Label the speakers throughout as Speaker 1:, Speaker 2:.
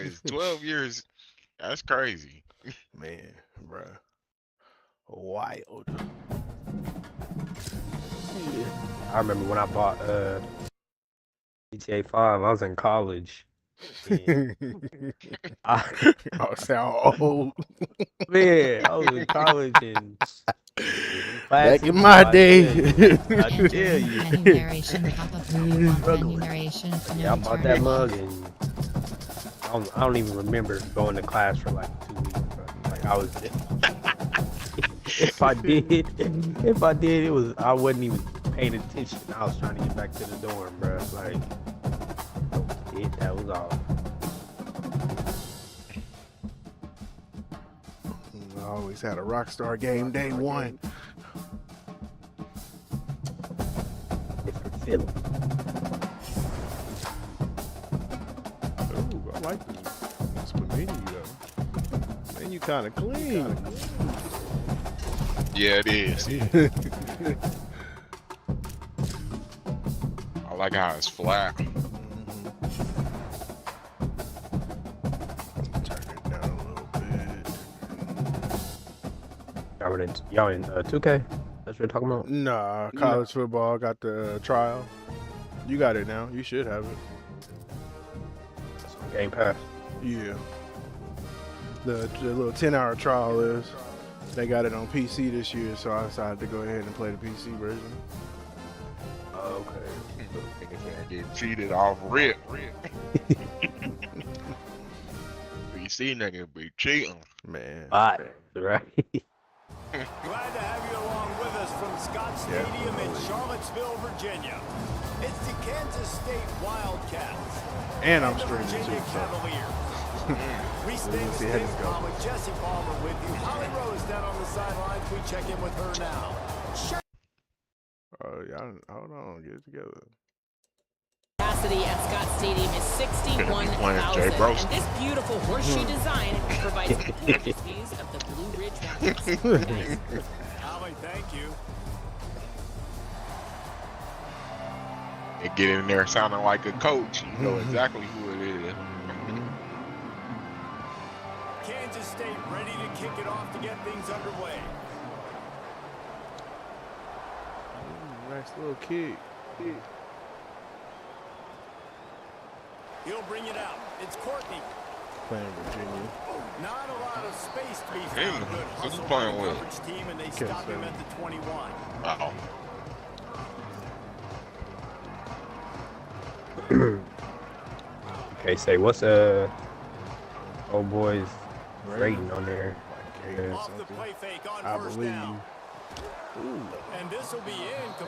Speaker 1: Because 12 years, that's crazy.
Speaker 2: Man, bruh. Wild.
Speaker 3: I remember when I bought GTA 5, I was in college. And I,
Speaker 2: Oh, sound old.
Speaker 3: man, I was in college and
Speaker 2: Back
Speaker 3: classes,
Speaker 2: in my
Speaker 3: I
Speaker 2: day.
Speaker 3: tell you, I tell you,
Speaker 4: Enumeration, Papa Blue,
Speaker 3: struggling.
Speaker 4: enumeration,
Speaker 3: Yeah, I
Speaker 4: no
Speaker 3: bought that
Speaker 4: turn
Speaker 3: mug
Speaker 4: off.
Speaker 3: and I don't even remember going to class for like 2 weeks, bro. Like I was, if I did, it was I wasn't even paying attention. I was trying to get back to the dorm, bro. Like, that was all.
Speaker 2: I always had a Rockstar game day one.
Speaker 3: Different feeling.
Speaker 2: Ooh, I like this menu though. Man, you kind of clean.
Speaker 1: Yeah, it is. I like how it's flat.
Speaker 2: Turn it down a little bit.
Speaker 3: Y'all in 2K? That's what you're talking about?
Speaker 2: Nah, college football got the trial. You got it now. You should have it.
Speaker 3: That's on Game Pass.
Speaker 2: Yeah. The little 10-hour trial is. They got it on PC this year, so I decided to go ahead and play the PC version.
Speaker 3: Oh, okay.
Speaker 1: Get cheated off rip. PC nigga be cheating.
Speaker 2: Man.
Speaker 3: Bye. Right.
Speaker 5: Glad to have you along with us from Scott Stadium in Charlottesville, Virginia. It's the Kansas State Wildcats
Speaker 2: And I'm
Speaker 5: the
Speaker 2: streaming
Speaker 5: Virginia
Speaker 2: too, so.
Speaker 5: Cavaliers. We stay
Speaker 2: We'll see how this
Speaker 5: State
Speaker 2: goes.
Speaker 5: Farm with Jesse Palmer with you. Holly Rose down on the sidelines. We check in with her now.
Speaker 2: Oh, y'all, hold on, get it together.
Speaker 6: Capacity at Scott Stadium is
Speaker 1: Jay
Speaker 6: 61,000,
Speaker 1: Broski.
Speaker 6: and this beautiful horseshoe design provides gorgeous views of the Blue Ridge Mountains.
Speaker 5: Holly, thank you.
Speaker 1: And get in there sounding like a coach. You know exactly who it is.
Speaker 5: Kansas State ready to kick it off to get things underway.
Speaker 2: Nice little kick.
Speaker 5: He'll bring it out. It's Courtney.
Speaker 2: Playing Virginia.
Speaker 5: Not a lot of space to be
Speaker 1: Hey,
Speaker 5: found. Good
Speaker 1: who's
Speaker 5: hustle
Speaker 1: playing
Speaker 5: by the
Speaker 1: with?
Speaker 5: coverage team, and they
Speaker 2: Okay,
Speaker 5: stop him
Speaker 2: so-
Speaker 5: at the 21.
Speaker 1: Uh-oh.
Speaker 3: Okay, say what's old boy's rating on there?
Speaker 2: Yeah,
Speaker 5: Off the
Speaker 2: something.
Speaker 5: play fake on
Speaker 2: I
Speaker 5: first
Speaker 2: believe.
Speaker 5: down. And this will be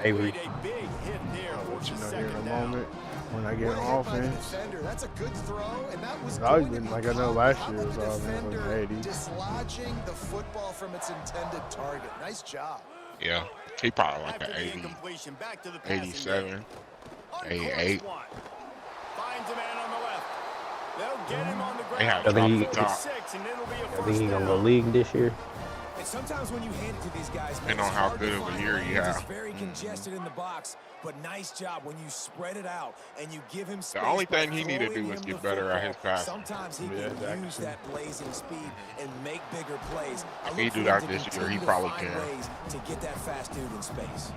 Speaker 3: Avery.
Speaker 5: incomplete. A big hit there.
Speaker 2: I'll let
Speaker 5: Forces
Speaker 2: you know here in a
Speaker 5: second down.
Speaker 2: moment when I get
Speaker 7: What a
Speaker 2: on
Speaker 7: hit by the
Speaker 2: offense.
Speaker 7: defender. That's a good throw, and that was
Speaker 2: It's always
Speaker 7: going to
Speaker 2: been
Speaker 7: be
Speaker 2: like I know
Speaker 7: caught.
Speaker 2: last
Speaker 7: How
Speaker 2: year
Speaker 7: about
Speaker 2: was
Speaker 7: the
Speaker 2: all in the
Speaker 7: defender
Speaker 2: 80s.
Speaker 7: dislodging the football from its intended target. Nice job.
Speaker 1: Yeah. He probably like
Speaker 5: After
Speaker 1: an
Speaker 5: the
Speaker 1: 80,
Speaker 5: incompletion, back to the passing game.
Speaker 1: 87.
Speaker 5: On
Speaker 1: 88.
Speaker 5: course one. Finds a man on the left. They'll get him on the
Speaker 1: They have
Speaker 5: ground.
Speaker 3: dropped
Speaker 1: the top.
Speaker 5: 46, and it'll be a
Speaker 3: I
Speaker 5: first
Speaker 3: think he gonna go
Speaker 5: down.
Speaker 3: league this year.
Speaker 8: And sometimes when you hand it to these guys,
Speaker 1: Depending
Speaker 8: man,
Speaker 1: on
Speaker 8: it's
Speaker 1: how
Speaker 8: hard
Speaker 1: good
Speaker 8: to
Speaker 1: of a
Speaker 8: find
Speaker 1: year
Speaker 8: lanes.
Speaker 1: you have.
Speaker 8: It's very congested in the box, but nice job when you spread it out and you give him space.
Speaker 1: The only
Speaker 8: by
Speaker 1: thing he need to
Speaker 8: throwing
Speaker 1: do is
Speaker 8: him
Speaker 1: get
Speaker 8: the
Speaker 1: better at his
Speaker 8: football.
Speaker 1: passing.
Speaker 8: Sometimes he
Speaker 2: Yeah,
Speaker 8: can
Speaker 2: exactly.
Speaker 8: use that blazing speed and make bigger plays. I
Speaker 1: If
Speaker 8: look
Speaker 1: he
Speaker 8: for
Speaker 1: do
Speaker 8: him
Speaker 1: that
Speaker 8: to
Speaker 1: this year, he
Speaker 8: continue to
Speaker 1: probably
Speaker 8: find
Speaker 1: can.
Speaker 8: ways to get that fast dude in space.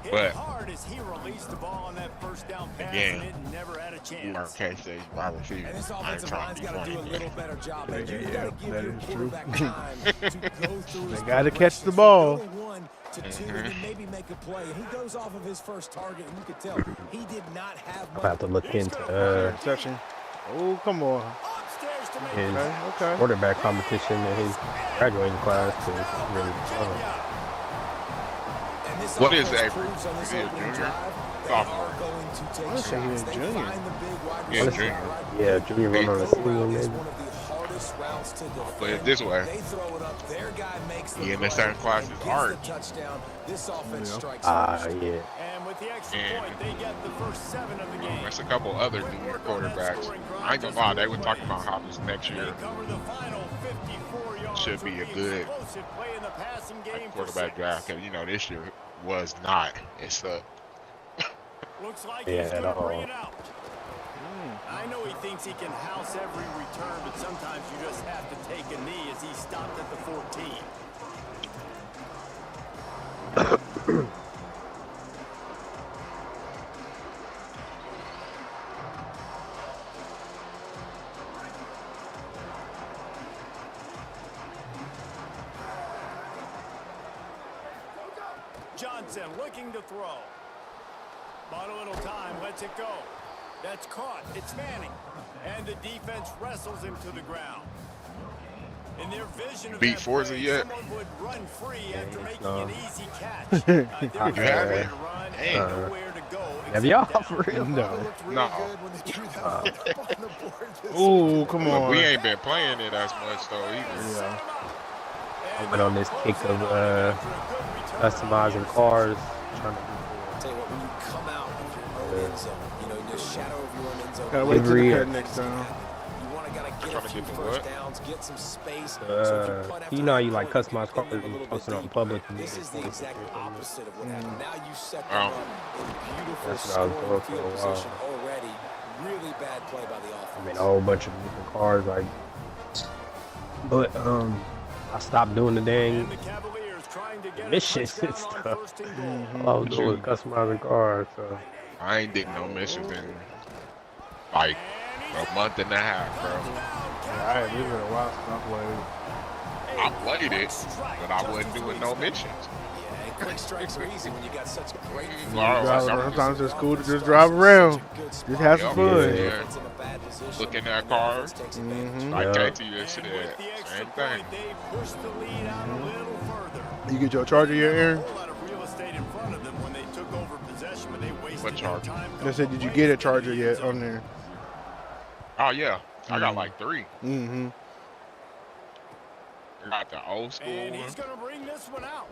Speaker 5: Hit
Speaker 1: But-
Speaker 5: hard as he released the ball on that first down pass,
Speaker 1: Again,
Speaker 5: and it never had a
Speaker 1: You learn
Speaker 5: chance.
Speaker 1: K-State wide receiver.
Speaker 8: And this
Speaker 1: I ain't
Speaker 8: offensive
Speaker 1: trying
Speaker 8: line's
Speaker 1: to be
Speaker 8: got to do a
Speaker 1: funny,
Speaker 8: little
Speaker 1: but
Speaker 8: better job.
Speaker 2: Yeah,
Speaker 8: Man. You
Speaker 2: yeah,
Speaker 8: got to give
Speaker 2: that
Speaker 8: your
Speaker 2: is true.
Speaker 8: quarterback time to go through his
Speaker 2: They gotta catch the
Speaker 8: progressions.
Speaker 2: ball.
Speaker 8: Go to 1 to 2 and then maybe make a play. And he goes off of his first target, and you could tell he did not have
Speaker 3: I'm
Speaker 8: much.
Speaker 3: about to look into
Speaker 2: Interception. Oh, come on.
Speaker 5: Upstairs to make
Speaker 3: his
Speaker 5: it.
Speaker 2: Okay.
Speaker 3: quarterback competition in his graduating class because it's really
Speaker 8: And this
Speaker 1: What is
Speaker 8: offense
Speaker 1: Avery?
Speaker 8: proves on this
Speaker 1: Is he a
Speaker 8: opening
Speaker 1: junior?
Speaker 8: drive, they
Speaker 1: Sophomore.
Speaker 8: are going to take
Speaker 2: I wanna say he
Speaker 8: shots.
Speaker 2: a
Speaker 8: They
Speaker 2: junior.
Speaker 8: find the big wide
Speaker 1: Yeah,
Speaker 8: receiver
Speaker 1: junior.
Speaker 8: right
Speaker 3: yeah, junior run on the
Speaker 8: Go
Speaker 3: senior
Speaker 8: route is
Speaker 3: maybe.
Speaker 8: one of the hardest routes to defend.
Speaker 1: Put it this way.
Speaker 8: They throw it up. Their guy makes the
Speaker 1: He in the
Speaker 8: play
Speaker 1: same class
Speaker 8: and
Speaker 1: as
Speaker 8: gets
Speaker 1: Art.
Speaker 8: the touchdown. This offense
Speaker 2: Yeah.
Speaker 8: strikes
Speaker 3: Ah,
Speaker 8: first.
Speaker 3: yeah.
Speaker 5: And with the extra
Speaker 1: And-
Speaker 5: point, they get the first 7 of the game.
Speaker 1: There's a couple other junior quarterbacks. I ain't gonna lie, they were talking about how this next
Speaker 5: They
Speaker 1: year
Speaker 5: cover the final 54 yards.
Speaker 1: should be a
Speaker 5: with the
Speaker 1: good
Speaker 5: explosive play in the passing game for
Speaker 1: quarterback
Speaker 5: 6.
Speaker 1: draft. And, you know, this year was not. It's
Speaker 5: Looks like
Speaker 3: Yeah,
Speaker 5: he's
Speaker 3: at
Speaker 5: going to bring
Speaker 3: all.
Speaker 5: it out. I know he thinks he can house every return, but sometimes you just have to take a knee as he stopped at the 14. Johnson looking to throw. Bought a little time, lets it go. That's caught. It's Manning. And the defense wrestles him to the ground. In their vision of
Speaker 1: Beat
Speaker 5: that
Speaker 1: Forza
Speaker 5: play,
Speaker 1: yet?
Speaker 5: someone would run free after making
Speaker 3: no.
Speaker 5: an easy catch.
Speaker 1: You haven't?
Speaker 5: Run
Speaker 1: Hey.
Speaker 5: and nowhere to go.
Speaker 3: Have y'all for real?
Speaker 2: No.
Speaker 7: Looked really
Speaker 1: No.
Speaker 7: good when they threw that one up on the board this
Speaker 2: Ooh, come
Speaker 1: Look,
Speaker 2: on.
Speaker 1: we ain't been playing it as much though either.
Speaker 2: Yeah.
Speaker 3: I went on this kick of customizing cars, trying to
Speaker 8: Tell you what, when you come out of your own end zone, you know, in the shadow of your own end zone,
Speaker 2: Gotta wait till the
Speaker 3: Every-
Speaker 2: cut next time.
Speaker 8: you want to gotta get
Speaker 1: Trying
Speaker 8: a
Speaker 1: to
Speaker 8: few
Speaker 1: get the
Speaker 8: first
Speaker 1: what?
Speaker 8: downs, get some space. So if punt after
Speaker 3: you know how you
Speaker 8: that
Speaker 3: like
Speaker 8: point,
Speaker 3: customize
Speaker 8: you
Speaker 3: cars
Speaker 8: can
Speaker 3: and
Speaker 8: get a little
Speaker 3: post it
Speaker 8: bit
Speaker 3: on
Speaker 8: deeper.
Speaker 3: public. And
Speaker 8: This is the exact opposite of what happened. Now you set them
Speaker 1: Oh.
Speaker 8: up in beautiful
Speaker 3: That's what I was
Speaker 8: scoring
Speaker 3: doing for
Speaker 8: field
Speaker 3: a while.
Speaker 8: position already. Really bad play by the offense.
Speaker 3: I mean, a whole bunch of different cars, like. But I stopped doing the dang
Speaker 5: And the Cavaliers trying to get a
Speaker 3: missions and
Speaker 5: touchdown on
Speaker 3: stuff.
Speaker 5: first and goal.
Speaker 3: All I was doing was customizing cars. So
Speaker 1: I ain't dig no missions in like a month and a half, bro.
Speaker 2: Yeah, it's been a while since I played.
Speaker 1: I played it, but I wasn't doing no missions.
Speaker 8: Yeah, and quick strikes are easy when you got such great
Speaker 1: Well,
Speaker 2: Sometimes it's cool to just drive around. Just have some
Speaker 1: Yup.
Speaker 2: fun.
Speaker 1: Yeah. Looking at cars,
Speaker 2: Mhm.
Speaker 1: like
Speaker 3: Yeah.
Speaker 1: KT just said,
Speaker 5: And with the extra
Speaker 1: same thing.
Speaker 5: point, they pushed the lead out a little further.
Speaker 2: You get your charger yet, Aaron?
Speaker 5: A whole lot of real estate in front of them when they took over possession, but they wasted
Speaker 1: What
Speaker 5: no
Speaker 1: charger?
Speaker 5: time
Speaker 2: I said, did you get a charger yet on there?
Speaker 1: Oh yeah, I got like 3.
Speaker 2: Mm-hmm.
Speaker 1: I got the old school
Speaker 5: And
Speaker 1: one.
Speaker 5: he's going to bring this one out.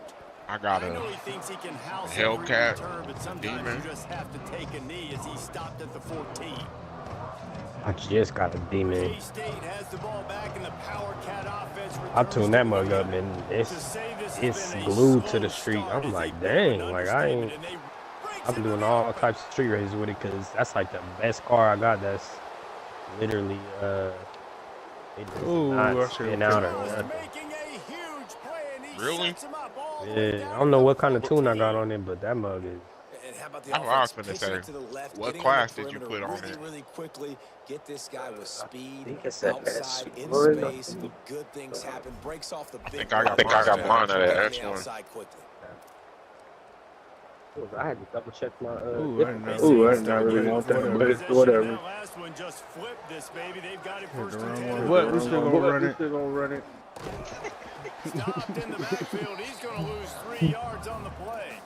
Speaker 1: I got
Speaker 5: I
Speaker 1: a
Speaker 5: know he thinks he can house
Speaker 1: Hellcat
Speaker 5: every return, but sometimes
Speaker 1: Demon.
Speaker 5: you just have to take a knee as he stopped at the 14.
Speaker 3: I just got a demon.
Speaker 5: K-State has the ball back in the Power Cat offense.
Speaker 3: I tuned that mug up
Speaker 5: returns
Speaker 3: and
Speaker 5: to
Speaker 3: it's
Speaker 5: say this has
Speaker 3: it's
Speaker 5: been a
Speaker 3: glued to
Speaker 5: slow
Speaker 3: the street.
Speaker 5: start
Speaker 3: I'm
Speaker 5: is
Speaker 3: like,
Speaker 5: a bit of an
Speaker 3: dang, like I ain't.
Speaker 5: understatement, and they breaks
Speaker 3: I've been
Speaker 5: it
Speaker 3: doing
Speaker 5: up.
Speaker 3: all types of street races with it because that's like the best car I got. That's literally it does
Speaker 2: Ooh, I
Speaker 3: not
Speaker 2: should've
Speaker 3: spin out or
Speaker 2: picked
Speaker 5: Was
Speaker 3: nothing.
Speaker 5: making a huge play, and he
Speaker 1: Really?
Speaker 5: sets him up all the way
Speaker 3: Yeah, I
Speaker 5: down
Speaker 3: don't know
Speaker 5: to
Speaker 3: what
Speaker 5: the
Speaker 3: kind of tune I
Speaker 5: 14.
Speaker 3: got on it, but that mug is.
Speaker 8: And how about the
Speaker 1: That's what I was
Speaker 8: offense?
Speaker 1: finna
Speaker 8: Pitching
Speaker 1: say.
Speaker 8: it to the left,
Speaker 1: What
Speaker 8: getting
Speaker 1: class
Speaker 8: on the
Speaker 1: did you
Speaker 8: perimeter
Speaker 1: put on
Speaker 8: really,
Speaker 1: it?
Speaker 8: really quickly. Get this guy with speed,
Speaker 3: think it's that
Speaker 8: outside, in
Speaker 3: Florida.
Speaker 8: space. Good things happen. Breaks off the big
Speaker 1: think I got
Speaker 8: play,
Speaker 1: mine
Speaker 8: gets
Speaker 1: at
Speaker 8: on the
Speaker 1: X1.
Speaker 8: outside quickly.
Speaker 3: I had to double check my.
Speaker 2: Ooh, I didn't know.
Speaker 5: Ooh,
Speaker 2: I did not really want that, but it's
Speaker 5: Possession.
Speaker 2: whatever.
Speaker 5: That last one just flipped this, baby. They've got it
Speaker 2: Hit
Speaker 5: first
Speaker 2: the
Speaker 5: and
Speaker 2: wrong
Speaker 5: 10.
Speaker 2: one. What? We still gonna run it.
Speaker 5: Stopped in the backfield. He's going to lose 3 yards on the play.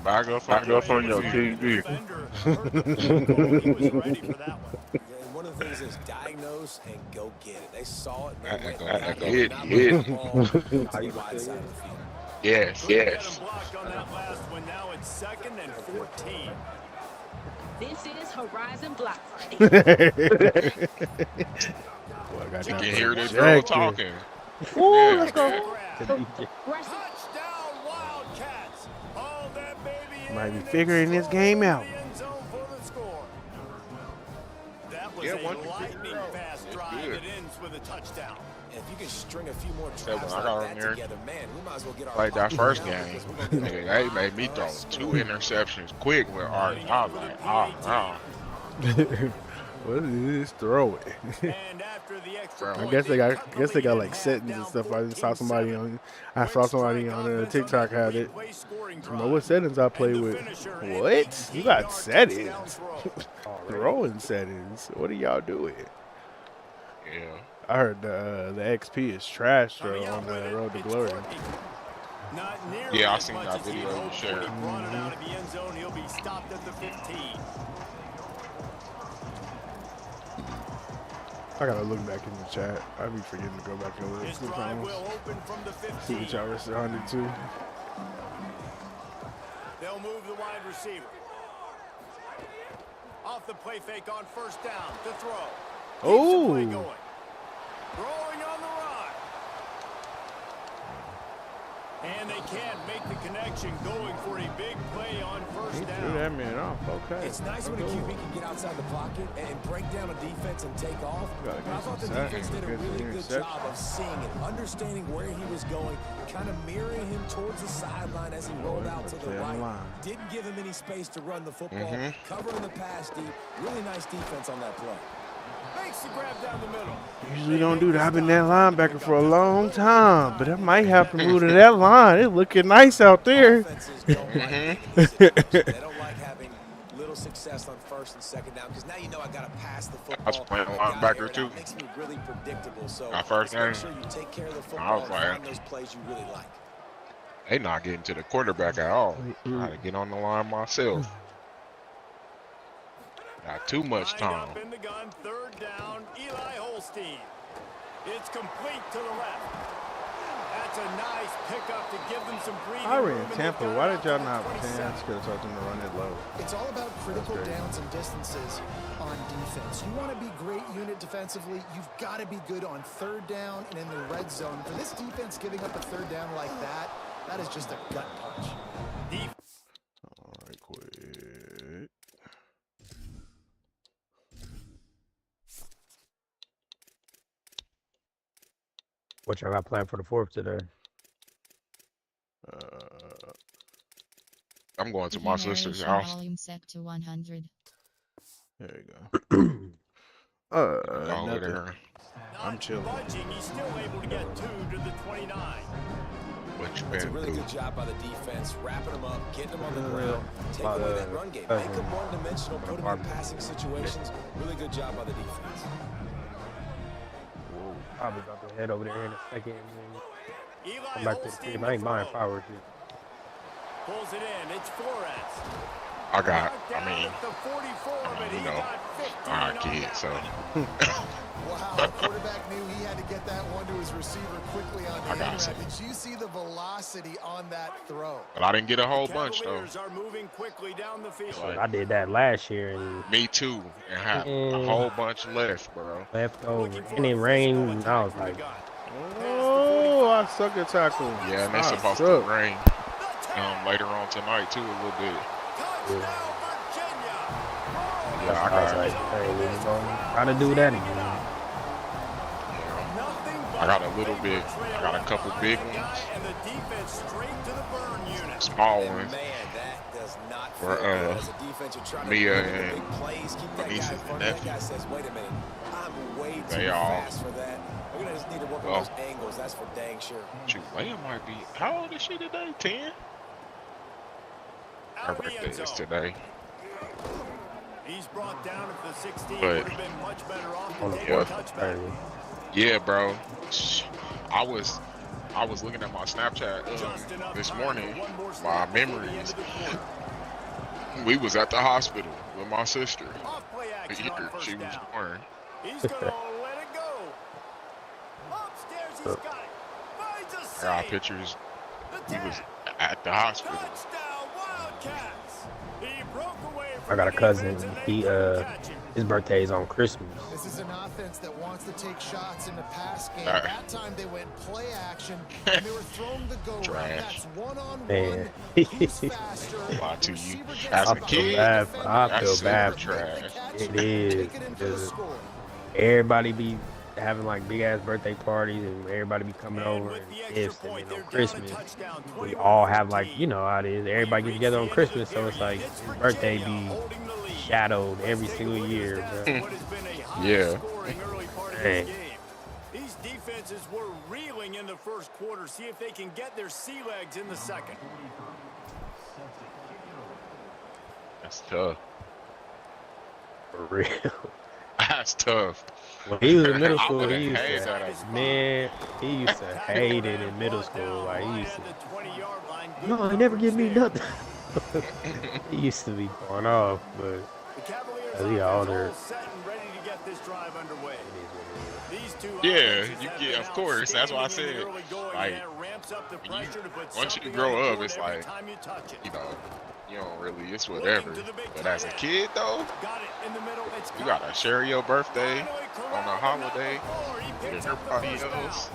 Speaker 1: Back up on your TV.
Speaker 5: Defender heard the phone call. He was ready for that one.
Speaker 8: And one of the things is diagnose and go get it. They saw it and they went
Speaker 1: Go
Speaker 8: and got it.
Speaker 1: hit,
Speaker 8: Not
Speaker 1: hit.
Speaker 8: let the ball to the wide side of the field.
Speaker 1: Yes,
Speaker 5: Couldn't get
Speaker 1: yes.
Speaker 5: him blocked on that last one. Now it's 2nd and 14.
Speaker 6: This is Horizon Block Party.
Speaker 2: Boy, I got
Speaker 1: You
Speaker 2: that
Speaker 1: can hear this girl
Speaker 2: projector.
Speaker 1: talking.
Speaker 2: Ooh,
Speaker 1: Yeah.
Speaker 2: let's go.
Speaker 5: Grab.
Speaker 6: Rush
Speaker 5: Touchdown, Wildcats. All that baby
Speaker 2: Might
Speaker 5: in
Speaker 2: be
Speaker 5: and
Speaker 2: figuring this
Speaker 5: score
Speaker 2: game
Speaker 5: in
Speaker 2: out.
Speaker 5: the end zone for the score. That was
Speaker 1: Yeah,
Speaker 5: a
Speaker 1: once you figure
Speaker 5: lightning
Speaker 1: it out,
Speaker 5: fast
Speaker 1: it's
Speaker 5: drive
Speaker 1: good.
Speaker 5: that ends with a touchdown.
Speaker 8: And if you can string a few more
Speaker 1: That
Speaker 8: drives
Speaker 1: one I
Speaker 8: like
Speaker 1: got on
Speaker 8: that
Speaker 1: there.
Speaker 8: together, man, we might as well get our
Speaker 1: Like that
Speaker 8: pocket
Speaker 1: first
Speaker 8: now
Speaker 1: game,
Speaker 8: because we're gonna get
Speaker 1: nigga,
Speaker 8: our
Speaker 1: they made me throw 2 interceptions quick with Art. I was like, oh,
Speaker 2: What is this? Throw it.
Speaker 5: And after the extra
Speaker 1: Bro.
Speaker 2: I
Speaker 5: point,
Speaker 2: guess they got like
Speaker 5: cut the lead in
Speaker 2: settings
Speaker 5: half,
Speaker 2: and
Speaker 5: down
Speaker 2: stuff. I just saw
Speaker 5: 14-7.
Speaker 2: somebody on TikTok had it.
Speaker 5: Three-play scoring
Speaker 2: I don't know
Speaker 5: drive.
Speaker 2: what settings I play
Speaker 5: And the
Speaker 2: with.
Speaker 5: finisher, an
Speaker 2: What? You
Speaker 5: 18-yard
Speaker 2: got settings?
Speaker 5: touchdown throw.
Speaker 2: Throwing settings. What are y'all doing?
Speaker 1: yeah.
Speaker 2: I heard the XP is trash though
Speaker 5: Coming out
Speaker 2: on the
Speaker 5: with it,
Speaker 2: Road to
Speaker 5: it's
Speaker 2: Glory.
Speaker 5: Courtney. Not nearly
Speaker 1: Yeah, I
Speaker 5: as
Speaker 1: seen
Speaker 5: much
Speaker 1: that
Speaker 5: as he
Speaker 1: video you
Speaker 5: hoped
Speaker 1: shared.
Speaker 5: when he brought it out of the end zone. He'll be stopped at the 15.
Speaker 2: I gotta look back in the chat. I be forgetting to go back and look
Speaker 5: This drive
Speaker 2: sometimes.
Speaker 5: will open from the
Speaker 2: See
Speaker 5: 15.
Speaker 2: what y'all responded to.
Speaker 5: They'll move the wide receiver. Off the play fake on first down to throw. Keeps the play
Speaker 2: Oh,
Speaker 5: going. Throwing on the run. And they can't make the connection. motion going for a big play on
Speaker 2: He
Speaker 5: first
Speaker 2: threw
Speaker 5: down.
Speaker 2: that man off. Okay.
Speaker 8: It's nice when a QB can get outside the pocket and break down a defense and take off.
Speaker 2: Gotta
Speaker 8: But I
Speaker 2: get
Speaker 8: thought the
Speaker 2: some sacks
Speaker 8: defense
Speaker 2: and
Speaker 8: did a
Speaker 2: get some
Speaker 8: really good
Speaker 2: interceptions.
Speaker 8: job of seeing it, understanding where he was going, kind of mirroring him towards the sideline as he rolled out to the
Speaker 2: Stay on the
Speaker 8: right.
Speaker 2: line.
Speaker 8: Didn't give him any space to run the football, covering the pass deep. Really nice defense on that play.
Speaker 5: Makes the grab down the middle.
Speaker 2: Usually don't do that. I've been that linebacker for a long time, but I might have to move to that line. It's looking nice out there.
Speaker 8: Offenses don't like big situations. They don't like having little success on first and second down because now you know I got to pass the football.
Speaker 1: I was playing
Speaker 8: I gotta
Speaker 1: linebacker
Speaker 8: air it
Speaker 1: too.
Speaker 8: out. Makes me really predictable. So
Speaker 1: My first
Speaker 8: just make
Speaker 1: game,
Speaker 8: sure you take care of the
Speaker 1: I
Speaker 8: football
Speaker 1: was
Speaker 8: and
Speaker 1: playing.
Speaker 8: find those plays you really like.
Speaker 1: They not getting to the quarterback at all. I gotta get on the line myself. Got too much
Speaker 5: Lined
Speaker 1: time.
Speaker 5: up in the gun, third down, Eli Holstein. It's complete to the left. That's a nice pickup to give them some breathing
Speaker 2: I
Speaker 5: room,
Speaker 2: ran
Speaker 5: and
Speaker 2: Tampa.
Speaker 5: they've got
Speaker 2: Why
Speaker 5: it
Speaker 2: did y'all
Speaker 5: out to
Speaker 2: not?
Speaker 5: the
Speaker 2: Man,
Speaker 5: 27.
Speaker 2: I could have told them to run it low.
Speaker 7: It's all about critical
Speaker 2: great.
Speaker 7: downs and distances on defense. You want to be great unit defensively, you've got to be good on third down and in the red zone. For this defense giving up a third down like that, that is just a gut punch.
Speaker 2: All right, quick.
Speaker 3: What y'all got planned for the 4th today?
Speaker 1: I'm going to my sister's
Speaker 4: Generation
Speaker 1: house.
Speaker 4: volume set to 100.
Speaker 2: There you go.
Speaker 1: Over
Speaker 2: Nothing.
Speaker 1: there.
Speaker 2: I'm chilling.
Speaker 5: Budging, he's still able to get 2 to the 29.
Speaker 1: What you
Speaker 8: It's a
Speaker 1: been
Speaker 8: really
Speaker 1: through?
Speaker 8: good job by the defense, wrapping them up, getting them on the
Speaker 3: Yeah.
Speaker 8: ground, take
Speaker 3: My,
Speaker 8: away that run game,
Speaker 3: cousin.
Speaker 8: make them one-dimensional, put them in
Speaker 3: partner.
Speaker 8: passing situations. Really good job by the defense.
Speaker 3: Probably about to head over there in a second and then
Speaker 5: Eli
Speaker 3: come back to the
Speaker 5: Holstein
Speaker 3: crib. I ain't
Speaker 5: to
Speaker 3: buying
Speaker 5: throw.
Speaker 3: fireworks.
Speaker 5: Pulls it in. It's Flores.
Speaker 1: I got,
Speaker 5: Knocked
Speaker 1: I
Speaker 5: down
Speaker 1: mean,
Speaker 5: at the 44, but
Speaker 1: you
Speaker 5: he
Speaker 1: know,
Speaker 5: got 15
Speaker 1: our
Speaker 5: on
Speaker 1: kid,
Speaker 5: that
Speaker 1: so.
Speaker 5: one.
Speaker 7: Wow, the quarterback knew he had to get that one to his receiver quickly on the
Speaker 1: I got
Speaker 7: end route.
Speaker 1: it.
Speaker 7: Did you see the velocity on that throw?
Speaker 1: But I didn't get a whole bunch though.
Speaker 5: Cavaliers are moving quickly down the field.
Speaker 3: Shit, I did that last year and
Speaker 1: Me too, and had a
Speaker 3: Mm.
Speaker 1: whole bunch left, bro.
Speaker 3: left over.
Speaker 5: Looking for
Speaker 3: And it
Speaker 5: a
Speaker 3: rained
Speaker 5: physical
Speaker 3: and I
Speaker 5: attack
Speaker 3: was
Speaker 5: from the
Speaker 3: like,
Speaker 5: gun.
Speaker 2: Oh, I suck at tackling.
Speaker 1: Yeah, and it's
Speaker 2: I
Speaker 1: supposed to
Speaker 2: suck.
Speaker 1: rain later on tonight too, a little bit.
Speaker 5: Touchdown, Virginia.
Speaker 1: Yeah, I
Speaker 3: I was
Speaker 1: got,
Speaker 3: like, hey, we ain't gonna gotta do that again.
Speaker 5: Nothing but
Speaker 1: I got a little bit. I got a couple big
Speaker 5: that
Speaker 1: ones,
Speaker 5: guy and the defense straight to the burn unit.
Speaker 1: small
Speaker 8: And
Speaker 1: ones.
Speaker 8: man, that does not
Speaker 1: For,
Speaker 8: feel good. As a defense, you're trying to
Speaker 1: Mia
Speaker 8: make the
Speaker 1: and
Speaker 8: big plays, keep that guy in
Speaker 1: nieces and
Speaker 8: front of that
Speaker 1: nephews.
Speaker 8: guy says, wait a minute, I'm way too
Speaker 1: They all-
Speaker 8: fast for that. We're gonna just need to work
Speaker 1: Well.
Speaker 8: on those angles, that's for dang sure.
Speaker 1: Shoot, Leia might be. How old is she today? 10. Her
Speaker 5: Out of the
Speaker 1: birthday
Speaker 5: end
Speaker 1: is
Speaker 5: zone.
Speaker 1: today.
Speaker 5: He's brought down at the 16.
Speaker 1: But-
Speaker 5: Would have been much better off
Speaker 3: On
Speaker 5: to
Speaker 3: the
Speaker 5: take
Speaker 1: Yeah.
Speaker 5: a
Speaker 3: 4th.
Speaker 5: touchback.
Speaker 1: Yeah, bro. I was looking at my Snapchat
Speaker 5: Just enough
Speaker 1: this
Speaker 5: time
Speaker 1: morning.
Speaker 5: for one more
Speaker 1: My
Speaker 5: snap before the
Speaker 1: memories.
Speaker 5: end of the quarter.
Speaker 1: We was at the hospital with my sister.
Speaker 5: Off play
Speaker 1: The
Speaker 5: action on
Speaker 1: year
Speaker 5: first
Speaker 1: she was
Speaker 5: down.
Speaker 1: born.
Speaker 5: He's gonna let it go. Upstairs, he's got it. Finds a
Speaker 1: I got
Speaker 5: save.
Speaker 1: pictures.
Speaker 5: The
Speaker 1: We was
Speaker 5: 10.
Speaker 1: at the hospital.
Speaker 5: Touchdown, Wildcats. He broke away
Speaker 3: I
Speaker 5: from
Speaker 3: got a
Speaker 5: the
Speaker 3: cousin.
Speaker 5: defense and they
Speaker 3: He
Speaker 5: couldn't catch him.
Speaker 3: his birthday is on Christmas.
Speaker 7: This is an offense that wants to take shots in the pass game.
Speaker 1: Alright.
Speaker 7: That time they went play action and they were throwing the go route.
Speaker 1: Trash.
Speaker 7: That's one-on-one.
Speaker 3: Man.
Speaker 7: Who's faster?
Speaker 1: Lie to
Speaker 7: The
Speaker 1: you.
Speaker 7: receiver gets
Speaker 1: As
Speaker 7: the
Speaker 1: a
Speaker 7: ball,
Speaker 1: kid,
Speaker 7: the
Speaker 3: I
Speaker 7: defender
Speaker 3: feel
Speaker 7: gets
Speaker 3: bad
Speaker 7: the
Speaker 1: for
Speaker 7: ball,
Speaker 1: trash.
Speaker 7: they catch
Speaker 3: It
Speaker 7: and
Speaker 3: is,
Speaker 7: take it in for the
Speaker 3: because
Speaker 7: score.
Speaker 3: everybody be having like big ass birthday parties and everybody be coming
Speaker 5: And
Speaker 3: over
Speaker 5: with
Speaker 3: and
Speaker 5: the extra
Speaker 3: gifts and
Speaker 5: point,
Speaker 3: then on
Speaker 5: they're down a
Speaker 3: Christmas
Speaker 5: touchdown,
Speaker 3: we
Speaker 5: 21
Speaker 3: all have like, you know how it is, everybody
Speaker 5: He
Speaker 3: get together on
Speaker 5: reached the end of
Speaker 3: Christmas,
Speaker 5: the
Speaker 3: so it's like
Speaker 5: period. It's
Speaker 3: his birthday
Speaker 5: Virginia
Speaker 3: be
Speaker 5: holding the lead.
Speaker 3: shadowed every
Speaker 5: Let's take a
Speaker 3: single
Speaker 5: look at
Speaker 3: year,
Speaker 5: stats
Speaker 3: bro.
Speaker 5: of what has been a high
Speaker 1: Yeah.
Speaker 5: scoring early part of
Speaker 3: Dang.
Speaker 5: this game. These defenses were reeling in the first quarter. See if they can get their sea legs in the second.
Speaker 1: That's tough.
Speaker 3: For real.
Speaker 1: That's tough.
Speaker 3: When he was in middle
Speaker 1: I
Speaker 3: school,
Speaker 1: would've
Speaker 3: he used
Speaker 1: hated
Speaker 3: to,
Speaker 1: that.
Speaker 3: man, he used to hate it in middle school. Like, he used to,
Speaker 5: Right at the 20-yard line. Good
Speaker 3: no, he never give me
Speaker 5: coverage
Speaker 3: nothing. He used to be going off, but
Speaker 5: there. The Cavaliers
Speaker 3: As he
Speaker 5: offense
Speaker 3: older.
Speaker 5: all set and ready to get this drive underway. These two
Speaker 1: Yeah,
Speaker 5: offenses
Speaker 1: you
Speaker 5: have
Speaker 1: get-
Speaker 5: been
Speaker 1: of course, that's why I
Speaker 5: outstanding in the
Speaker 1: said,
Speaker 5: early going,
Speaker 1: like,
Speaker 5: and that ramps up the
Speaker 1: when you-
Speaker 5: pressure to put
Speaker 1: once you
Speaker 5: something
Speaker 1: grow
Speaker 5: on the
Speaker 1: up,
Speaker 5: board
Speaker 1: it's
Speaker 5: every
Speaker 1: like,
Speaker 5: time you touch it.
Speaker 1: You know, you don't really, it's whatever.
Speaker 5: Looking to the big
Speaker 1: But as a
Speaker 5: tight end.
Speaker 1: kid, though,
Speaker 5: Got it in the middle. It's
Speaker 1: you gotta share your birthday
Speaker 5: Finally
Speaker 1: on a
Speaker 5: corralled, but not
Speaker 1: holiday
Speaker 5: before he
Speaker 1: with
Speaker 5: picks up the
Speaker 1: everybody
Speaker 5: first down.
Speaker 1: else.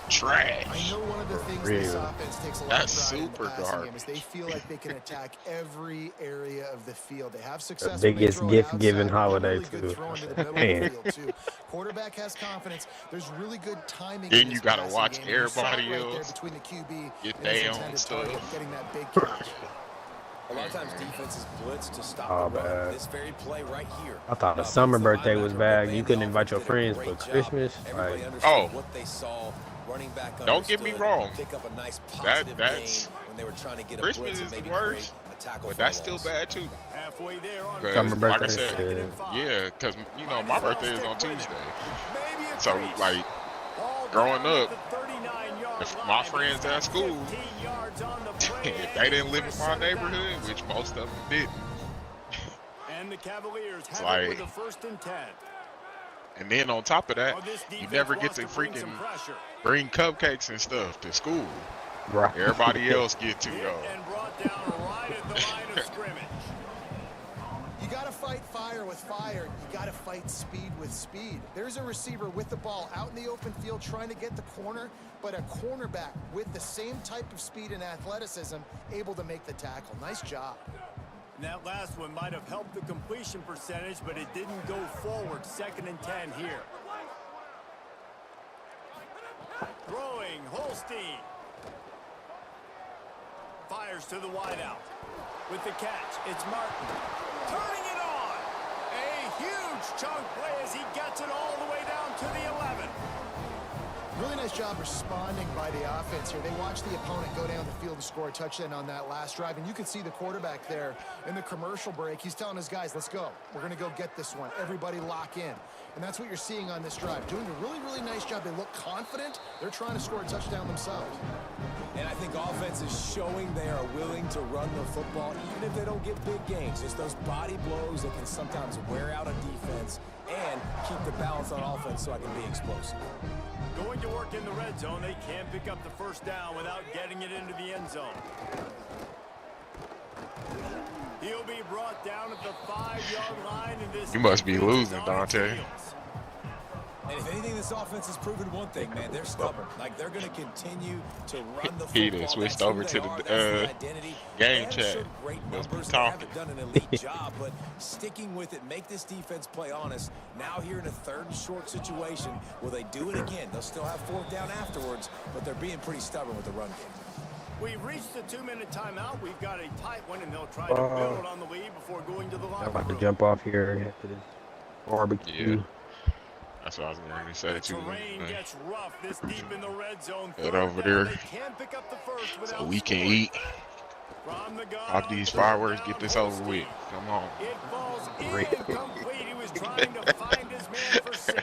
Speaker 1: trash.
Speaker 7: I know one of the things
Speaker 3: Real.
Speaker 7: this offense takes a lot
Speaker 1: That's
Speaker 7: of pride in the
Speaker 1: super
Speaker 7: passing game
Speaker 1: garbage.
Speaker 7: is they feel like they can attack every area of the field. They have success.
Speaker 3: The
Speaker 7: when they
Speaker 3: biggest
Speaker 7: throw it
Speaker 3: gift
Speaker 7: outside,
Speaker 3: giving
Speaker 7: but they're
Speaker 3: holiday,
Speaker 7: really good
Speaker 3: too.
Speaker 7: throwing to the middle of
Speaker 3: Man.
Speaker 7: the field too. Quarterback has confidence. There's really good timing.
Speaker 1: Then
Speaker 7: in
Speaker 1: you
Speaker 7: this
Speaker 1: gotta
Speaker 7: passing
Speaker 1: watch
Speaker 7: game. You saw it
Speaker 1: everybody
Speaker 7: right there
Speaker 1: else
Speaker 7: between the QB
Speaker 1: get
Speaker 7: and his
Speaker 1: their own
Speaker 7: intended
Speaker 1: stuff.
Speaker 7: target, getting that big catch.
Speaker 8: A lot of times defenses blitz to stop
Speaker 3: Oh,
Speaker 8: the run.
Speaker 3: man.
Speaker 8: This very play right here.
Speaker 3: I thought a
Speaker 8: Because
Speaker 3: summer
Speaker 8: the
Speaker 3: birthday was
Speaker 8: linebacker
Speaker 3: bad.
Speaker 8: obeying
Speaker 3: You
Speaker 8: the
Speaker 3: couldn't invite
Speaker 8: offense
Speaker 3: your
Speaker 8: did a
Speaker 3: friends
Speaker 8: great
Speaker 3: for
Speaker 8: job.
Speaker 3: Christmas.
Speaker 8: Everybody
Speaker 3: Like,
Speaker 8: understood
Speaker 1: Oh.
Speaker 8: what they saw. Running back
Speaker 1: Don't get me
Speaker 8: understood,
Speaker 1: wrong.
Speaker 8: Pick up a nice positive
Speaker 1: That's
Speaker 8: gain when they were trying to get a
Speaker 1: Christmas
Speaker 8: blitz and
Speaker 1: is the
Speaker 8: maybe
Speaker 1: worst,
Speaker 8: create a tackle
Speaker 1: but
Speaker 8: for
Speaker 1: that's
Speaker 8: a
Speaker 1: still
Speaker 8: loss.
Speaker 1: bad too.
Speaker 5: Halfway there on
Speaker 1: 'Cause
Speaker 3: Summer
Speaker 1: like I
Speaker 3: birthday
Speaker 1: said,
Speaker 3: shit.
Speaker 1: yeah, because you know my birthday is on Tuesday,
Speaker 5: Maybe a
Speaker 1: so
Speaker 5: crease.
Speaker 1: like
Speaker 5: Ball
Speaker 1: growing
Speaker 5: down
Speaker 1: up,
Speaker 5: at the 39-yard
Speaker 1: if
Speaker 5: line.
Speaker 1: my friends at school,
Speaker 5: 15 yards on the play,
Speaker 1: if they didn't live in my neighborhood, which most of them didn't,
Speaker 5: and the Cavaliers have
Speaker 1: like-
Speaker 5: it with a 1st and 10.
Speaker 1: and then on top of that,
Speaker 5: Oh, this
Speaker 1: you
Speaker 5: defense
Speaker 1: never get
Speaker 5: wants
Speaker 1: to
Speaker 5: bring some
Speaker 1: freaking
Speaker 5: pressure.
Speaker 1: bring cupcakes and stuff to school.
Speaker 3: right.
Speaker 1: Everybody else get to
Speaker 5: Hit
Speaker 1: though.
Speaker 5: and brought down right at the line of scrimmage.
Speaker 7: You got to fight fire with fire. You got to fight speed with speed. There's a receiver with the ball out in the open field trying to get the corner, but a cornerback with the same type of speed and athleticism able to make the tackle. Nice job.
Speaker 5: And that last one might have helped the completion percentage, but it didn't go forward. 2nd and 10 here. Throwing, Holstein. Fires to the wideout. With the catch, it's Martin. Turning it on. A huge chunk play as he gets it all the way down to the 11.
Speaker 7: Really nice job responding by the offense here. They watched the opponent go down the field to score a touchdown on that last drive, and you can see the quarterback there in the commercial break. He's telling his guys, let's go. We're going to go get this one. Everybody lock in. And that's what you're seeing on this drive. Doing a really, really nice job. They look confident. They're trying to score a touchdown themselves.
Speaker 8: And I think offense is showing they are willing to run the football, even if they don't get big gains. Just those body blows that can sometimes wear out a defense and keep the balance on offense so I can be explosive.
Speaker 5: Going to work in the red zone. They can't pick up the 1st down without getting it into the end zone. He'll be brought down at the 5-yard line in this.
Speaker 1: You must be
Speaker 5: defense is
Speaker 1: losing,
Speaker 5: on
Speaker 1: Dante.
Speaker 5: its heels.
Speaker 8: And if anything, this offense has proven one thing, man. They're stubborn. Like, they're going to continue to run the football.
Speaker 1: He done switched
Speaker 8: That's who
Speaker 1: over
Speaker 8: they
Speaker 1: to
Speaker 8: are.
Speaker 1: the,
Speaker 8: That's their identity.
Speaker 1: game
Speaker 8: They haven't
Speaker 1: chat.
Speaker 8: showed great
Speaker 1: Must be
Speaker 8: numbers. They
Speaker 1: talking.
Speaker 8: haven't done an elite job, but sticking with it, make this defense play honest. Now here in a 3rd and short situation, will they do it again? They'll still have 4th down afterwards, but they're being pretty stubborn with the run game.
Speaker 5: We've reached the 2-minute timeout. We've got a tight one, and they'll try to build on the lead before going to the
Speaker 3: I'm
Speaker 5: locker
Speaker 3: about to
Speaker 5: room.
Speaker 3: jump off here after this barbecue.
Speaker 1: Yeah. That's what I was going to say
Speaker 5: The
Speaker 1: too.
Speaker 5: terrain
Speaker 1: man.
Speaker 5: gets rough this deep in the red zone.
Speaker 1: Head
Speaker 5: 3rd
Speaker 1: over
Speaker 5: down.
Speaker 1: there.
Speaker 5: They can't pick up the 1st without
Speaker 1: So we can
Speaker 5: scoring.
Speaker 1: eat.
Speaker 5: From the gun
Speaker 1: Off
Speaker 5: on
Speaker 1: these
Speaker 5: 3rd
Speaker 1: fireworks,
Speaker 5: down,
Speaker 1: get this over
Speaker 5: Holstein.
Speaker 1: with. Come on.
Speaker 5: It falls
Speaker 3: Great.
Speaker 5: incomplete. He was trying to find his man for 6.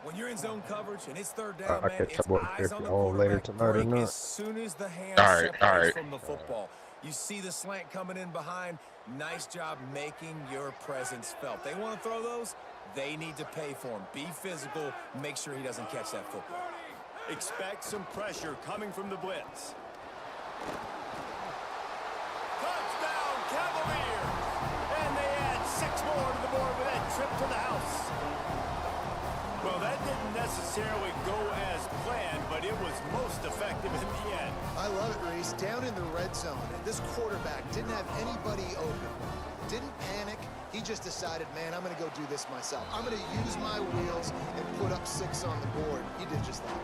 Speaker 8: When you're in zone coverage and it's 3rd down,
Speaker 3: I
Speaker 8: man,
Speaker 3: catch
Speaker 8: it's
Speaker 3: up on
Speaker 8: eyes
Speaker 3: if
Speaker 8: on the
Speaker 3: you're home later
Speaker 8: quarterback.
Speaker 3: tonight or
Speaker 8: Break
Speaker 3: not.
Speaker 8: as soon as the hand
Speaker 1: All right,
Speaker 8: separates
Speaker 1: all right.
Speaker 8: from the football. You see the slant coming in behind. Nice job making your presence felt. They want to throw those. They need to pay for them. Be physical. Make sure he doesn't catch that football.
Speaker 5: Expect some pressure coming from the blitz. Touchdown, Cavaliers! And they add 6 more to the board with that trip to the house. Well, that didn't necessarily go as planned, but it was most effective in the end.
Speaker 7: I love it, Reese. Down in the red zone, this quarterback didn't have anybody open. Didn't panic. He just decided, man, I'm going to go do this myself. I'm going to use my wheels and put up 6 on the board. He did just that.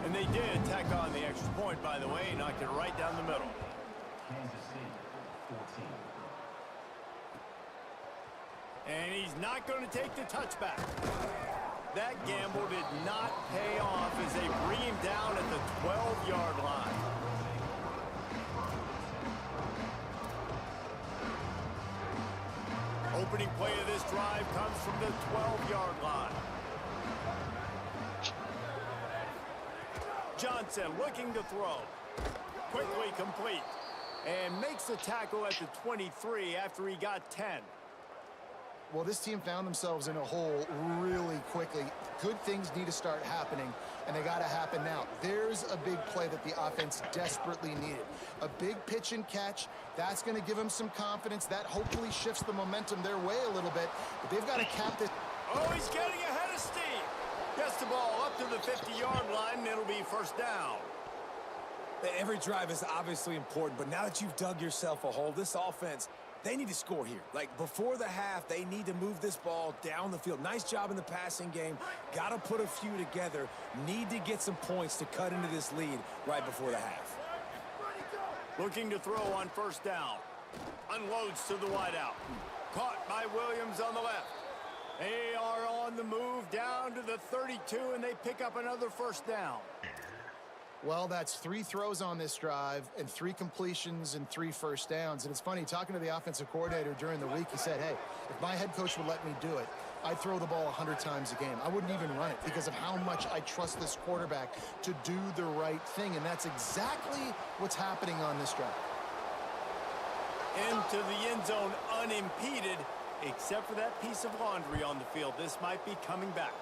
Speaker 5: And they did tack on the extra point, by the way, knocked it right down the middle. And he's not going to take the touchback. That gamble did not pay off as they bring him down at the 12-yard line. Opening play of this drive comes from the 12-yard line. Johnson looking to throw. Quickly complete. And makes the tackle at the 23 after he got 10.
Speaker 7: Well, this team found themselves in a hole really quickly. Good things need to start happening, and they got to happen now. There's a big play that the offense desperately needed. A big pitch and catch. That's going to give them some confidence. That hopefully shifts the momentum their way a little bit. But they've got to cap this.
Speaker 5: Oh, he's getting ahead of steam. Gets the ball up to the 50-yard line, and it'll be first down.
Speaker 8: Every drive is obviously important, but now that you've dug yourself a hole, this offense, they need to score here. Like, before the half, they need to move this ball down the field. Nice job in the passing game. Got to put a few together. Need to get some points to cut into this lead right before the half.
Speaker 5: Looking to throw on first down. Unloads to the wideout. Caught by Williams on the left. They are on the move down to the 32, and they pick up another first down.
Speaker 7: Well, that's 3 throws on this drive and 3 completions and 3 first downs. And it's funny, talking to the offensive coordinator during the week, he said, hey, if my head coach would let me do it, I'd throw the ball 100 times a game. I wouldn't even run it because of how much I trust this quarterback to do the right thing. And that's exactly what's happening on this drive.
Speaker 5: Into the end zone unimpeded, except for that piece of laundry on the field. This might be coming back.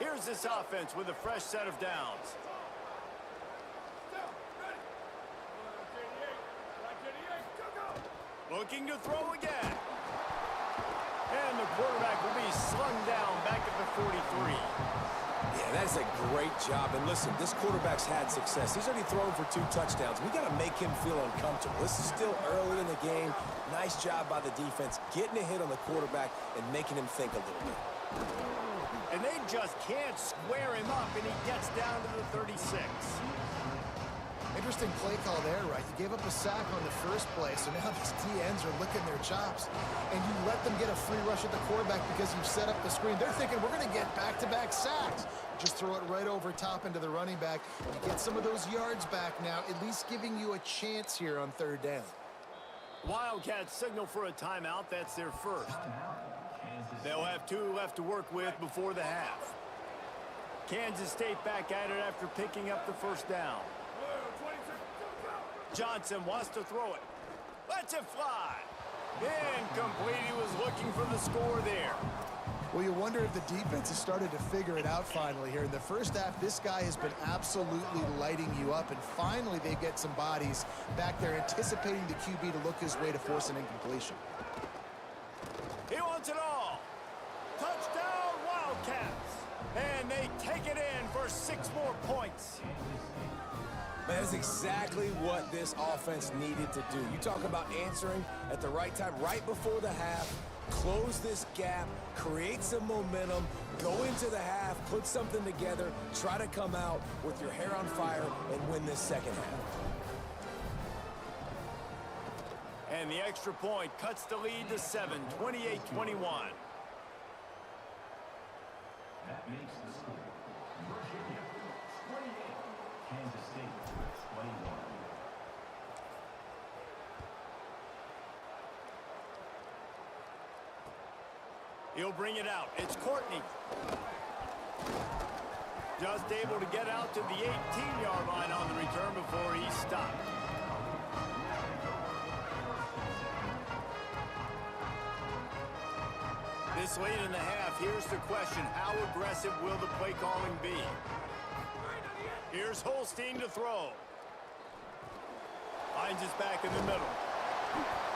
Speaker 5: Here's this offense with a fresh set of downs. Looking to throw again. And the quarterback will be slung down back at the 43.
Speaker 8: Yeah, that's a great job. And listen, this quarterback's had success. He's already thrown for 2 touchdowns. We got to make him feel uncomfortable. This is still early in the game. Nice job by the defense, getting a hit on the quarterback and making him think a little bit.
Speaker 5: And they just can't square him up, and he gets down to the 36.
Speaker 7: Interesting play call there, right? You gave up a sack on the first play, so now these DNs are licking their chops. And you let them get a free rush at the quarterback because you've set up the screen. They're thinking, we're going to get back-to-back sacks. Just throw it right over top into the running back. You get some of those yards back now, at least giving you a chance here on 3rd down.
Speaker 5: Wildcats signal for a timeout. That's their first. They'll have 2 left to work with before the half. Kansas State back at it after picking up the first down. Johnson wants to throw it. Lets it fly. Incomplete. He was looking for the score there.
Speaker 7: Well, you wonder if the defense has started to figure it out finally here. In the first half, this guy has been absolutely lighting you up, and finally they get some bodies back there anticipating the QB to look his way to force an incompletion.
Speaker 5: He wants it all. Touchdown, Wildcats. And they take it in for 6 more points.
Speaker 8: Man, that's exactly what this offense needed to do. You talk about answering at the right time, right before the half, close this gap, create some momentum, go into the half, put something together, try to come out with your hair on fire and win this second half.
Speaker 5: And the extra point cuts the lead to 7, 28-21.
Speaker 9: That makes the score. Virginia, 28. Kansas State, 21.
Speaker 5: He'll bring it out. It's Courtney. Just able to get out to the 18-yard line on the return before he stopped. This late in the half, here's the question. How aggressive will the play calling be? Here's Holstein to throw. Finds his back in the middle.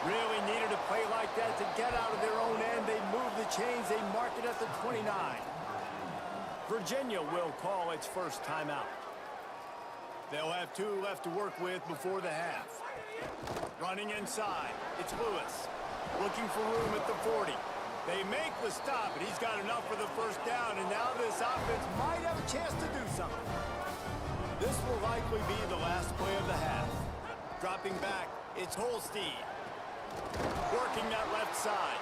Speaker 5: Really needed a play like that to get out of their own end. They move the chains. They mark it at the 29. Virginia will call its first timeout. They'll have 2 left to work with before the half. Running inside, it's Lewis. Looking for room at the 40. They make the stop, and he's got enough for the first down, and now this offense might have a chance to do something. This will likely be the last play of the half. Dropping back, it's Holstein. Working that left side.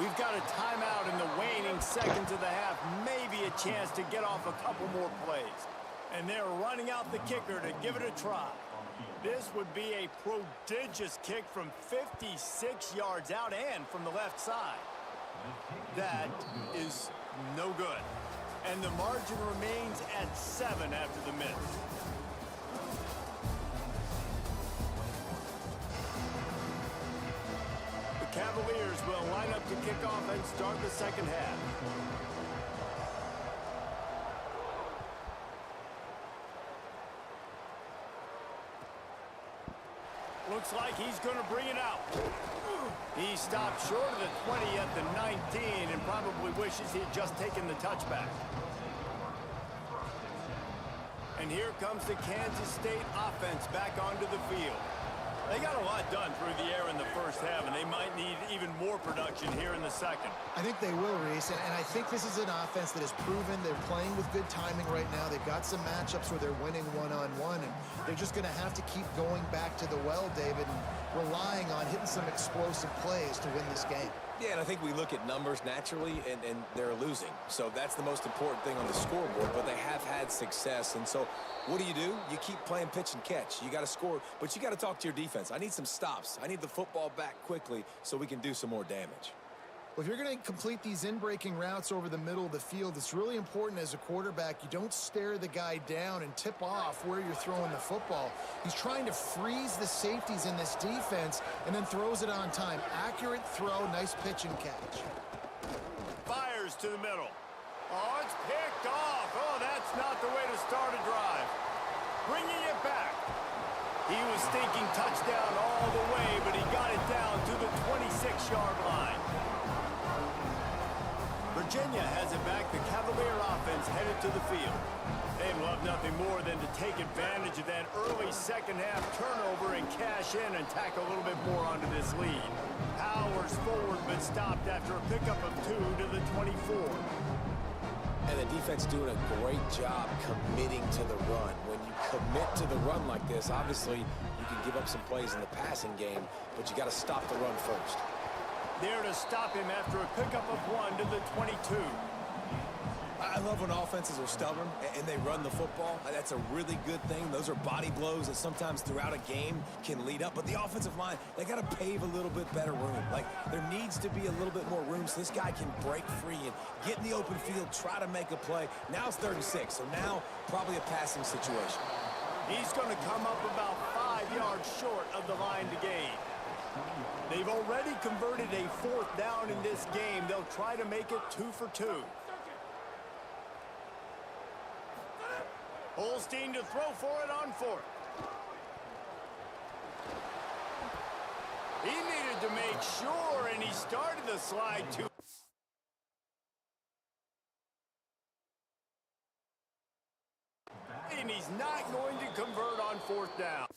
Speaker 5: We've got a timeout in the waning seconds of the half. Maybe a chance to get off a couple more plays. And they're running out the kicker to give it a try. This would be a prodigious kick from 56 yards out and from the left side. That is no good. And the margin remains at 7 after the miss. The Cavaliers will line up to kick off and start the second half. Looks like he's going to bring it out. He stopped short of the 20 at the 19 and probably wishes he had just taken the touchback. And here comes the Kansas State offense back onto the field. They got a lot done through the air in the first half, and they might need even more production here in the second.
Speaker 7: I think they will, Reese, and I think this is an offense that has proven they're playing with good timing right now. They've got some matchups where they're winning one-on-one, and they're just going to have to keep going back to the well, David, and relying on hitting some explosive plays to win this game.
Speaker 8: Yeah, and I think we look at numbers naturally, and they're losing. So that's the most important thing on the scoreboard, but they have had success. And so what do? You keep playing pitch and catch. You got to score, but you got to talk to your defense. I need some stops. I need the football back quickly so we can do some more damage.
Speaker 7: Well, if you're going to complete these in-breaking routes over the middle of the field, it's really important as a quarterback you don't stare the guy down and tip off where you're throwing the football. He's trying to freeze the safeties in this defense and then throws it on time. Accurate throw, nice pitch and catch.
Speaker 5: Fires to the middle. Oh, it's picked off. Oh, that's not the way to start a drive. Bringing it back. He was thinking touchdown all the way, but he got it down to the 26-yard line. Virginia has it back. The Cavalier offense headed to the field. They'd love nothing more than to take advantage of that early second-half turnover and cash in and tack a little bit more onto this lead. Powers forward, but stopped after a pickup of 2 to the 24.
Speaker 8: And the defense doing a great job committing to the run. When you commit to the run like this, obviously you can give up some plays in the passing game, but you got to stop the run first.
Speaker 5: There to stop him after a pickup of 1 to the 22.
Speaker 8: I love when offenses are stubborn and they run the football. That's a really good thing. Those are body blows that sometimes throughout a game can lead up. But the offensive line, they got to pave a little bit better room. Like, there needs to be a little bit more room so this guy can break free and get in the open field, try to make a play. Now it's 36, so now probably a passing situation.
Speaker 5: He's going to come up about 5 yards short of the line to gain. They've already converted a 4th down in this game. They'll try to make it 2 for 2. Holstein to throw for it on 4th. He needed to make sure, and he started the slide too. And he's not going to convert on 4th down.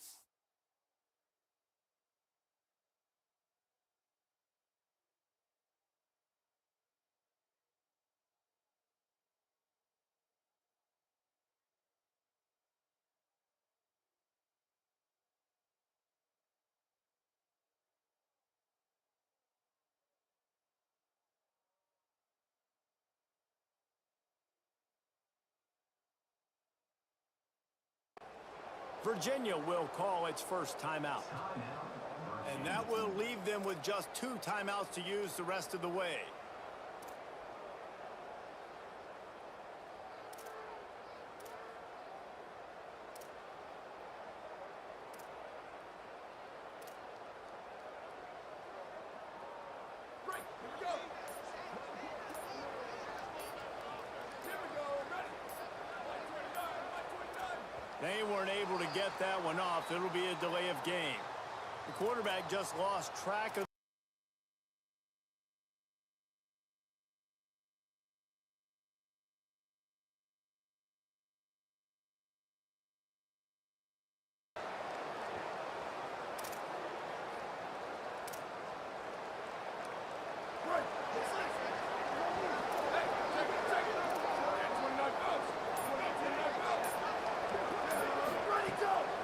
Speaker 5: Virginia will call its first timeout. And that will leave them with just 2 timeouts to use the rest of the way. They weren't able to get that one off. It'll be a delay of game. The quarterback just lost track of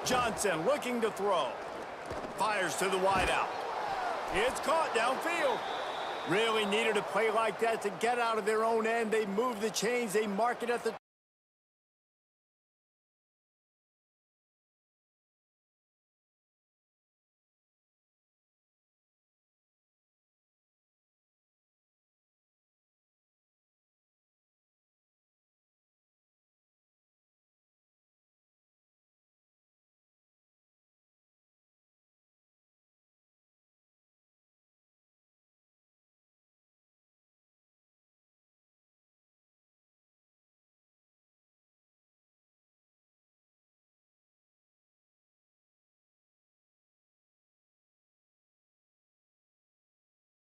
Speaker 5: Johnson looking to throw. Fires to the wideout. It's caught downfield. Really needed a play like that to get out of their own end. They move the chains. They mark it at the